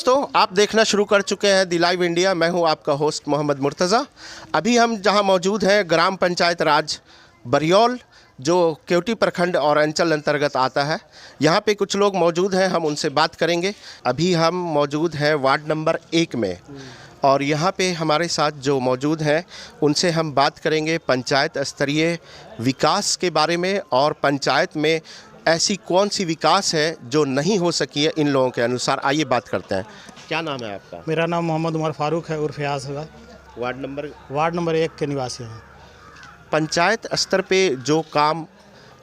दोस्तों, आप देखना शुरू कर चुके हैं दी लाइव इंडिया। मैं हूं आपका होस्ट मोहम्मद मुर्तज़ा। अभी हम जहां मौजूद हैं ग्राम पंचायत राज बरियौल, जो केवटी प्रखंड और अंचल अंतर्गत आता है। यहां पे कुछ लोग मौजूद हैं, हम उनसे बात करेंगे। अभी हम मौजूद हैं वार्ड नंबर 1 में और यहाँ पे हमारे साथ जो मौजूद हैं उनसे हम बात करेंगे पंचायत स्तरीय विकास के बारे में और पंचायत में ऐसी कौन सी विकास है जो नहीं हो सकी है इन लोगों के अनुसार। आइए बात करते हैं। क्या नाम है आपका? मेरा नाम मोहम्मद उमर फारूक है उर्फ यास है। वार्ड नंबर 1 के निवासी हैं। पंचायत स्तर पे जो काम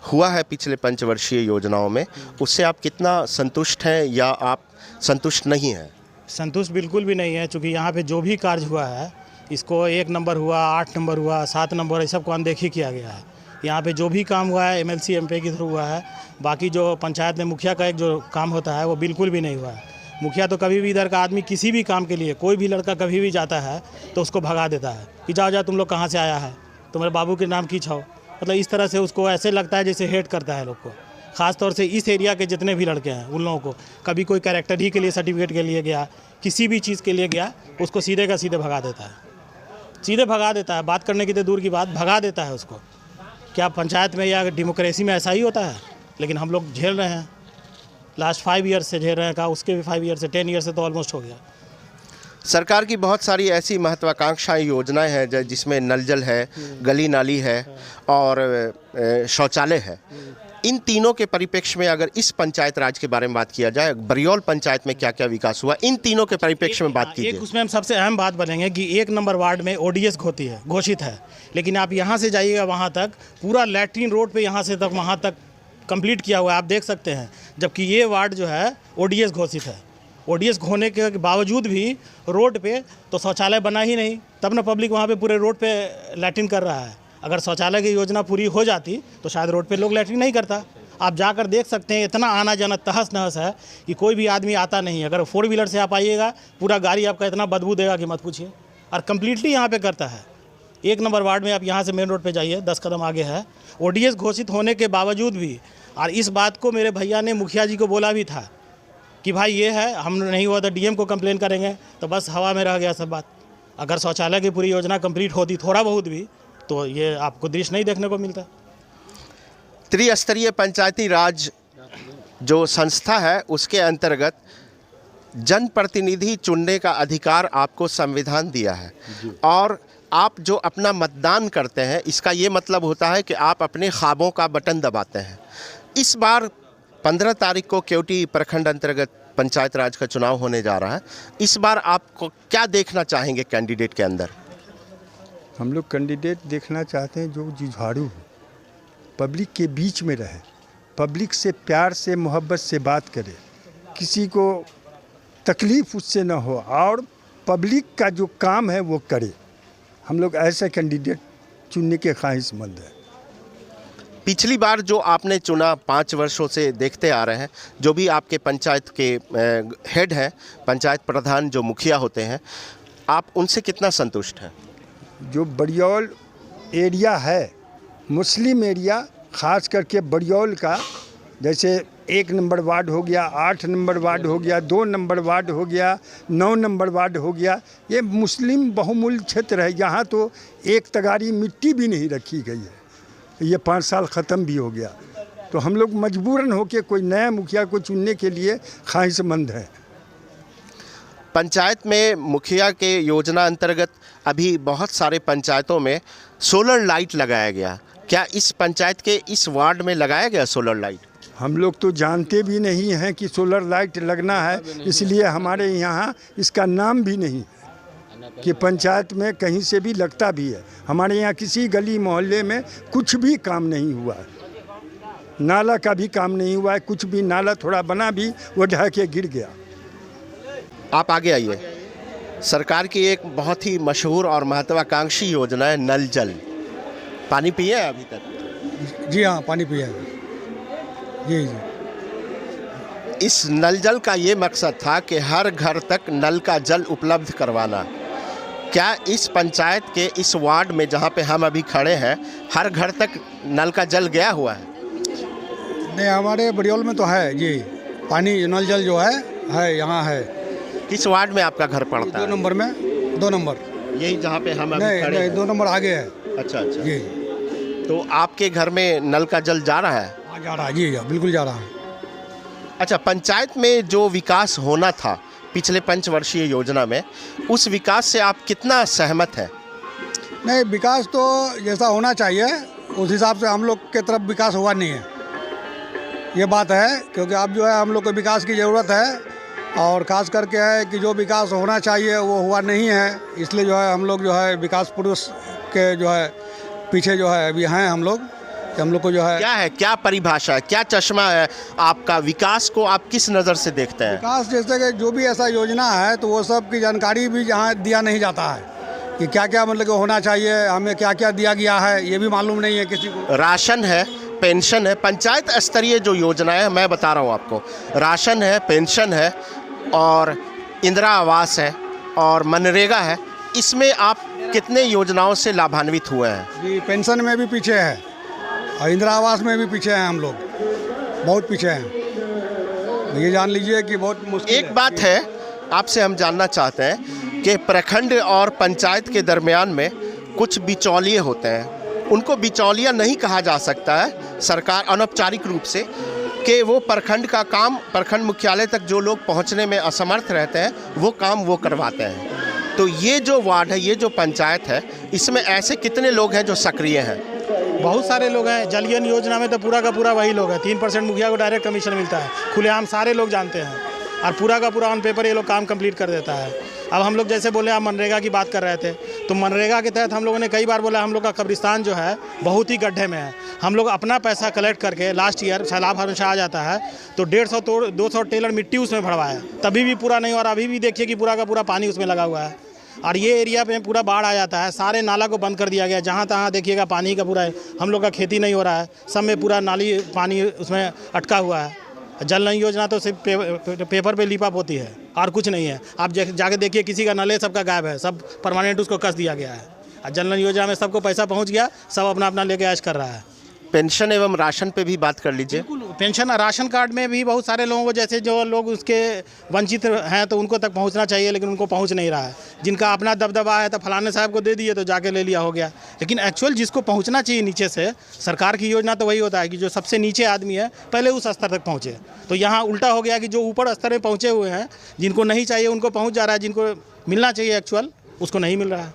हुआ है पिछले पंचवर्षीय योजनाओं में, उससे आप कितना संतुष्ट हैं या आप संतुष्ट नहीं हैं? संतुष्ट बिल्कुल भी नहीं है, चूँकि यहाँ पे जो भी कार्य हुआ है, इसको 1 नंबर हुआ, 8 नंबर हुआ, 7 नंबर, इस सब को अनदेखी किया गया है। यहाँ पे जो भी काम हुआ है MLC MP के थ्रू हुआ है। बाकी जो पंचायत में मुखिया का एक जो काम होता है वो बिल्कुल भी नहीं हुआ है। मुखिया तो कभी भी इधर का आदमी किसी भी काम के लिए, कोई भी लड़का कभी भी जाता है तो उसको भगा देता है कि जाओ जाओ, तुम लोग कहाँ से आया है, तुम्हारे बाबू के नाम की छाओ। मतलब इस तरह से उसको ऐसे लगता है जैसे हेट करता है लोग को। ख़ास तौर से इस एरिया के जितने भी लड़के हैं उन लोगों को कभी कोई कैरेक्टर ही के लिए, सर्टिफिकेट के लिए गया, किसी भी चीज़ के लिए गया, उसको सीधे का सीधे भगा देता है। सीधे भगा देता है, बात करने की तो दूर की बात, भगा देता है उसको। क्या पंचायत में या डेमोक्रेसी में ऐसा ही होता है? लेकिन हम लोग झेल रहे हैं, लास्ट 5 ईयर से झेल रहे हैं। कहा उसके भी 5 ईयर से, 10 ईयर से तो ऑलमोस्ट हो गया। सरकार की बहुत सारी ऐसी महत्वाकांक्षी योजनाएं हैं जिसमें नल जल है, गली नाली है और शौचालय है। इन तीनों के परिप्रेक्ष्य में अगर इस पंचायत राज के बारे में बात किया जाए, बरियौल पंचायत में क्या क्या विकास हुआ, इन तीनों के परिप्रेक्ष्य में बात कीजिए। एक उसमें हम सबसे अहम बात बोलेंगे कि 1 नंबर वार्ड में ODS घोषित है, लेकिन आप यहाँ से जाइएगा वहाँ तक पूरा लैट्रिन रोड पे यहाँ से तक वहाँ तक कंप्लीट किया हुआ है, आप देख सकते हैं। जबकि ये वार्ड जो है ODS घोषित है। ODS होने के बावजूद भी रोड पे तो शौचालय बना ही नहीं, तब ना पब्लिक वहाँ पे पूरे रोड पे लैट्रिन कर रहा है। अगर शौचालय की योजना पूरी हो जाती तो शायद रोड पे लोग लैट्रिन नहीं करता। आप जाकर देख सकते हैं, इतना आना जाना तहस नहस है कि कोई भी आदमी आता नहीं। अगर 4 व्हीलर से आप आइएगा, पूरा गाड़ी आपका इतना बदबू देगा कि मत पूछिए। और कम्प्लीटली यहाँ पे करता है। 1 नंबर वार्ड में आप यहाँ से मेन रोड पे जाइए, 10 कदम आगे है। ODS घोषित होने के बावजूद भी, और इस बात को मेरे भैया ने मुखिया जी को बोला भी था कि भाई ये है, हम नहीं हुआ तो DM को कंप्लेन करेंगे, तो बस हवा में रह गया सब बात। अगर शौचालय की पूरी योजना कंप्लीट होती थोड़ा बहुत भी, तो ये आपको दृश्य नहीं देखने को मिलता। त्रिस्तरीय पंचायती राज जो संस्था है, उसके अंतर्गत जनप्रतिनिधि चुनने का अधिकार आपको संविधान दिया है और आप जो अपना मतदान करते हैं, इसका ये मतलब होता है कि आप अपने ख्वाबों का बटन दबाते हैं। इस बार 15 तारीख को केवटी प्रखंड अंतर्गत पंचायत राज का चुनाव होने जा रहा है। इस बार आपको क्या देखना चाहेंगे कैंडिडेट के अंदर? हम लोग कैंडिडेट देखना चाहते हैं जो जुझारू हो, पब्लिक के बीच में रहे, पब्लिक से प्यार से मोहब्बत से बात करे, किसी को तकलीफ़ उससे न हो और पब्लिक का जो काम है वो करे। हम लोग ऐसे कैंडिडेट चुनने के ख्वाहिशमंद हैं। पिछली बार जो आपने चुना, 5 वर्षों से देखते आ रहे हैं, जो भी आपके पंचायत के हेड हैं, पंचायत प्रधान जो मुखिया होते हैं, आप उनसे कितना संतुष्ट हैं? जो बरियौल एरिया है, मुस्लिम एरिया, ख़ास करके बरियौल का, जैसे 1 नंबर वार्ड हो गया, 8 नंबर वार्ड हो गया, 2 नंबर वार्ड हो गया, 9 नंबर वार्ड हो गया, ये मुस्लिम बहुमूल्य क्षेत्र है। यहाँ तो एक तगारी मिट्टी भी नहीं रखी गई है। ये 5 साल ख़त्म भी हो गया, तो हम लोग मजबूरन होकर कोई नया मुखिया को चुनने के लिए ख्वाहिशमंद हैं। पंचायत में मुखिया के योजना अंतर्गत अभी बहुत सारे पंचायतों में सोलर लाइट लगाया गया। क्या इस पंचायत के इस वार्ड में लगाया गया सोलर लाइट? हम लोग तो जानते भी नहीं हैं कि सोलर लाइट लगना है, इसलिए हमारे यहाँ इसका नाम भी नहीं है कि पंचायत में कहीं से भी लगता भी है। हमारे यहाँ किसी गली मोहल्ले में कुछ भी काम नहीं हुआ है, नाला का भी काम नहीं हुआ है, कुछ भी। नाला थोड़ा बना भी, वो ढह के गिर गया। आप आगे आइए। सरकार की एक बहुत ही मशहूर और महत्वाकांक्षी योजना है नल जल। पानी पिए हैं अभी तक? जी हाँ, पानी पिया है जी। इस नल जल का ये मकसद था कि हर घर तक नल का जल उपलब्ध करवाना। क्या इस पंचायत के इस वार्ड में जहाँ पे हम अभी खड़े हैं, हर घर तक नल का जल गया हुआ है? नहीं, हमारे बरियौल में तो है जी, पानी नल जल जो है यहाँ है। किस वार्ड में आपका घर पड़ता दो है? नंबर में, 2 नंबर। यही जहाँ पे हम अभी नहीं खड़े नहीं, हैं। 2 नंबर आगे है अच्छा अच्छा। जी। तो आपके घर में नल का जल जा रहा है? हाँ, जा रहा है जी, बिल्कुल जा रहा है। अच्छा, पंचायत में जो विकास होना था पिछले पंचवर्षीय योजना में, उस विकास से आप कितना सहमत हैं? नहीं, विकास तो जैसा होना चाहिए उस हिसाब से हम लोग के तरफ विकास हुआ नहीं है, ये बात है। क्योंकि अब जो है हम लोग को विकास की ज़रूरत है, और ख़ास करके है कि जो विकास होना चाहिए वो हुआ नहीं है। इसलिए जो है हम लोग जो है विकास पुरुष के जो है पीछे जो है अभी हैं हम लोग, कि हम लोग को जो है क्या है, क्या परिभाषा है, क्या चश्मा है आपका? विकास को आप किस नज़र से देखते हैं? विकास जैसे कि जो भी ऐसा योजना है तो वो सब की जानकारी भी जहाँ दिया नहीं जाता है कि क्या क्या मतलब कि होना चाहिए, हमें क्या क्या दिया गया है ये भी मालूम नहीं है किसी को। राशन है, पेंशन है, पंचायत स्तरीय जो योजनाएं हैं मैं बता रहा हूं आपको, राशन है, पेंशन है और इंदिरा आवास है और मनरेगा है। इसमें आप कितने योजनाओं से लाभान्वित हुए हैं? जी, पेंशन में भी पीछे है और इंदिरा आवास में भी पीछे हैं हम लोग, बहुत पीछे हैं। ये जान लीजिए कि बहुत मुश्किल एक बात है, आपसे हम जानना चाहते हैं कि प्रखंड और पंचायत के दरमियान में कुछ बिचौलिए होते हैं, उनको बिचौलिया नहीं कहा जा सकता है सरकार अनौपचारिक रूप से, कि वो प्रखंड का काम, प्रखंड मुख्यालय तक जो लोग पहुंचने में असमर्थ रहते हैं वो काम वो करवाते हैं। तो ये जो वार्ड है, ये जो पंचायत है, इसमें ऐसे कितने लोग हैं जो सक्रिय हैं? बहुत सारे लोग हैं। जलयन योजना में तो पूरा का पूरा वही लोग हैं। 3% मुखिया को डायरेक्ट कमीशन मिलता है, खुलेआम सारे लोग जानते हैं, और पूरा का पूरा ऑन पेपर ये लोग काम कंप्लीट कर देता है। अब हम लोग जैसे बोले, आप मनरेगा की बात कर रहे थे, तो मनरेगा के तहत हम लोगों ने कई बार बोला, हम लोग का कब्रिस्तान जो है बहुत ही गड्ढे में है। हम लोग अपना पैसा कलेक्ट करके लास्ट ईयर सैलाब हमेशा आ जाता है तो 150-200 टेलर मिट्टी उसमें भरवाया, तभी भी पूरा नहीं। और अभी भी देखिए कि पूरा का पूरा पानी उसमें लगा हुआ है, और ये एरिया पे पूरा बाढ़ आ जाता है, सारे नाला को बंद कर दिया गया। जहाँ तहाँ देखिएगा पानी का पूरा है, हम लोग का खेती नहीं हो रहा है, सब में पूरा नाली पानी उसमें अटका हुआ है। जल नल योजना तो सिर्फ पेपर पे लिपाप होती है और कुछ नहीं है। आप जाके देखिए, किसी का नल है, सबका गायब है, सब परमानेंट उसको कस दिया गया है। और जल नल योजना में सबको पैसा पहुंच गया, सब अपना अपना लेके ऐश कर रहा है। पेंशन एवं राशन पे भी बात कर लीजिए। पेंशन और राशन कार्ड में भी बहुत सारे लोगों को, जैसे जो लोग उसके वंचित हैं तो उनको तक पहुंचना चाहिए, लेकिन उनको पहुंच नहीं रहा है। जिनका अपना दबदबा है तो फलाने साहब को दे दिए तो जाके ले लिया, हो गया। लेकिन एक्चुअल जिसको पहुंचना चाहिए नीचे से, सरकार की योजना तो वही होता है कि जो सबसे नीचे आदमी है पहले उस स्तर तक पहुँचे। तो यहाँ उल्टा हो गया कि जो ऊपर स्तर में पहुँचे हुए हैं, जिनको नहीं चाहिए उनको पहुँच जा रहा है, जिनको मिलना चाहिए एक्चुअल उसको नहीं मिल रहा है।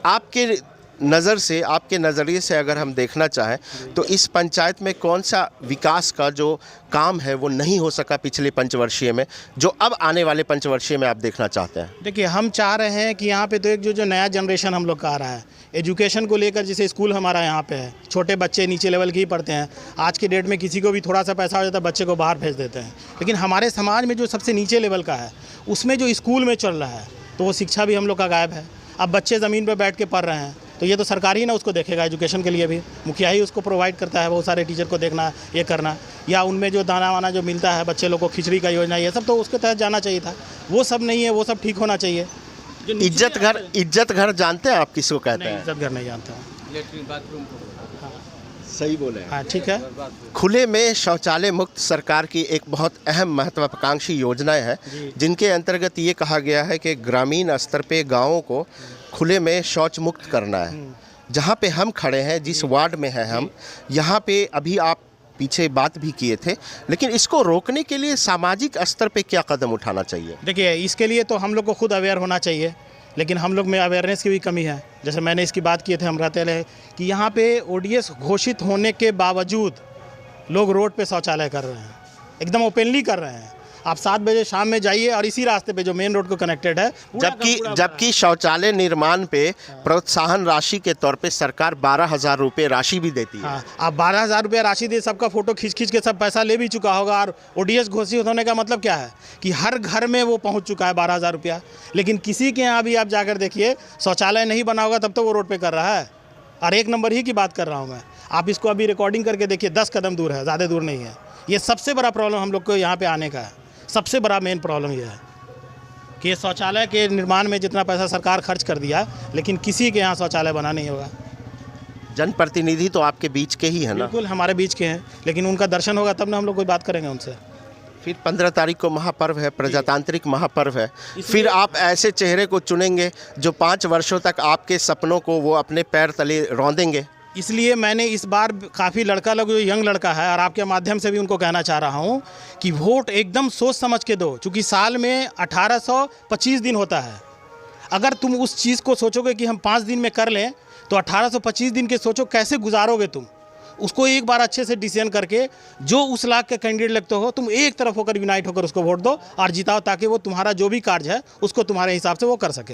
आपके नज़र से, आपके नज़रिए से अगर हम देखना चाहें तो इस पंचायत में कौन सा विकास का जो काम है वो नहीं हो सका पिछले पंचवर्षीय में, जो अब आने वाले पंचवर्षीय में आप देखना चाहते हैं? देखिए, हम चाह रहे हैं कि यहाँ पे तो एक जो नया जनरेशन हम लोग का आ रहा है, एजुकेशन को लेकर, जैसे स्कूल हमारा यहाँ पे है, छोटे बच्चे नीचे लेवल के ही पढ़ते हैं। आज के डेट में किसी को भी थोड़ा सा पैसा हो जाता है, बच्चे को बाहर भेज देते हैं। लेकिन हमारे समाज में जो सबसे नीचे लेवल का है, उसमें जो स्कूल में चल रहा है, तो वो शिक्षा भी हम लोग का गायब है। अब बच्चे ज़मीन पर बैठ के पढ़ रहे हैं, तो ये तो सरकार ही ना उसको देखेगा। एजुकेशन के लिए भी मुखिया ही उसको प्रोवाइड करता है, बहुत सारे टीचर को देखना, ये करना, या उनमें जो दाना वाना जो मिलता है बच्चे लोग को, खिचड़ी का योजना, ये सब तो उसके तहत जाना चाहिए था। वो सब नहीं है, वो सब ठीक होना चाहिए। इज्जत घर जानते हैं आप किसको कहते हैं? इज्जत घर नहीं जानता। सही बोले। हाँ, ठीक है। खुले में शौचालय मुक्त सरकार की एक बहुत अहम महत्वाकांक्षी योजनाएं हैं, जिनके अंतर्गत ये कहा गया है कि ग्रामीण स्तर पे गाँवों को खुले में शौच मुक्त करना है। जहाँ पे हम खड़े हैं, जिस वार्ड में हैं हम, यहाँ पे अभी आप पीछे बात भी किए थे, लेकिन इसको रोकने के लिए सामाजिक स्तर पे क्या कदम उठाना चाहिए? देखिए, इसके लिए तो हम लोग को खुद अवेयर होना चाहिए, लेकिन हम लोग में अवेयरनेस की भी कमी है। जैसे मैंने इसकी बात किए थे, हम रहते रहे कि यहाँ पे ओडीएस घोषित होने के बावजूद लोग रोड पे शौचालय कर रहे हैं, एकदम ओपनली कर रहे हैं। आप 7 बजे शाम में जाइए और इसी रास्ते पे जो मेन रोड को कनेक्टेड है, जबकि शौचालय निर्माण पे प्रोत्साहन राशि के तौर पे सरकार 12,000 रुपये राशि भी देती है। हाँ, आप 12,000 रुपये राशि दे, सबका फोटो खींच के सब पैसा ले भी चुका होगा। और ओडीएस घोषित होने का मतलब क्या है कि हर घर में वो पहुंच चुका है 12,000 रुपया। लेकिन किसी के यहाँ भी आप जाकर देखिए, शौचालय नहीं बना होगा तब तो वो रोड पे कर रहा है। और 1 नंबर ही की बात कर रहा हूँ मैं। आप इसको अभी रिकॉर्डिंग करके देखिए, 10 कदम दूर है, ज़्यादा दूर नहीं है। ये सबसे बड़ा प्रॉब्लम हम लोग को यहाँ पे आने का है, सबसे बड़ा मेन प्रॉब्लम ये है कि शौचालय के निर्माण में जितना पैसा सरकार खर्च कर दिया, लेकिन किसी के यहाँ शौचालय बना नहीं होगा। जनप्रतिनिधि तो आपके बीच के ही है ना? बिल्कुल हमारे बीच के हैं, लेकिन उनका दर्शन होगा तब ना हम लोग कोई बात करेंगे उनसे। फिर 15 तारीख को महापर्व है, प्रजातांत्रिक महापर्व है। फिर आप ऐसे चेहरे को चुनेंगे जो 5 वर्षों तक आपके सपनों को वो अपने पैर तले रौंदेंगे। इसलिए मैंने इस बार काफ़ी लड़का लोग, जो यंग लड़का है, और आपके माध्यम से भी उनको कहना चाह रहा हूँ कि वोट एकदम सोच समझ के दो, क्योंकि साल में 1825 दिन होता है। अगर तुम उस चीज़ को सोचोगे कि हम 5 दिन में कर लें, तो 1825 दिन के सोचो कैसे गुजारोगे तुम। उसको एक बार अच्छे से डिसीजन करके जो उस लाख के कैंडिडेट लगते हो, तुम एक तरफ होकर यूनाइट होकर उसको वोट दो और जिताओ, ताकि वो तुम्हारा जो भी कार्य है उसको तुम्हारे हिसाब से वो कर सके।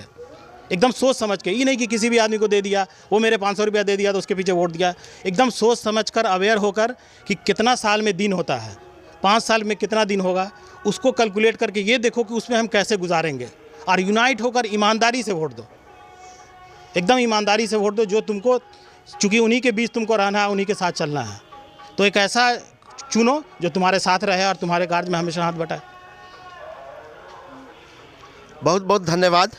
एकदम सोच समझ के, ये नहीं कि किसी भी आदमी को दे दिया, वो मेरे 500 रुपया दे दिया तो उसके पीछे वोट दिया। एकदम सोच समझ कर, अवेयर होकर कि कितना साल में दिन होता है, 5 साल में कितना दिन होगा, उसको कैलकुलेट करके ये देखो कि उसमें हम कैसे गुजारेंगे, और यूनाइट होकर ईमानदारी से वोट दो। एकदम ईमानदारी से वोट दो, जो तुमको, चूँकि उन्हीं के बीच तुमको रहना है, उन्हीं के साथ चलना है, तो एक ऐसा चुनो जो तुम्हारे साथ रहे और तुम्हारे कार्य में हमेशा हाथ बटाए। बहुत बहुत धन्यवाद।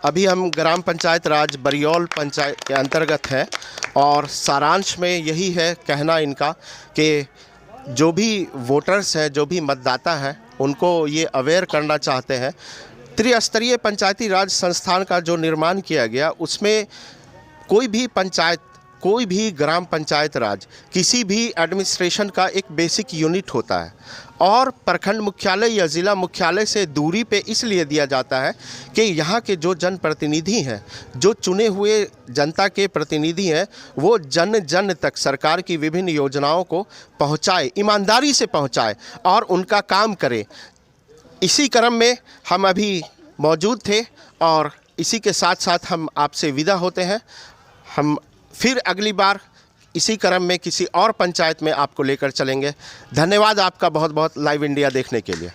अभी हम ग्राम पंचायत राज बरियौल पंचायत के अंतर्गत हैं और सारांश में यही है कहना इनका कि जो भी वोटर्स हैं, जो भी मतदाता हैं, उनको ये अवेयर करना चाहते हैं। त्रिस्तरीय पंचायती राज संस्थान का जो निर्माण किया गया, उसमें कोई भी पंचायत, कोई भी ग्राम पंचायत राज, किसी भी एडमिनिस्ट्रेशन का एक बेसिक यूनिट होता है, और प्रखंड मुख्यालय या ज़िला मुख्यालय से दूरी पे इसलिए दिया जाता है कि यहाँ के जो जनप्रतिनिधि हैं, जो चुने हुए जनता के प्रतिनिधि हैं, वो जन जन तक सरकार की विभिन्न योजनाओं को पहुँचाए, ईमानदारी से पहुँचाए और उनका काम करे। इसी क्रम में हम अभी मौजूद थे और इसी के साथ साथ हम आपसे विदा होते हैं। हम फिर अगली बार इसी क्रम में किसी और पंचायत में आपको लेकर चलेंगे। धन्यवाद आपका बहुत बहुत लाइव इंडिया देखने के लिए।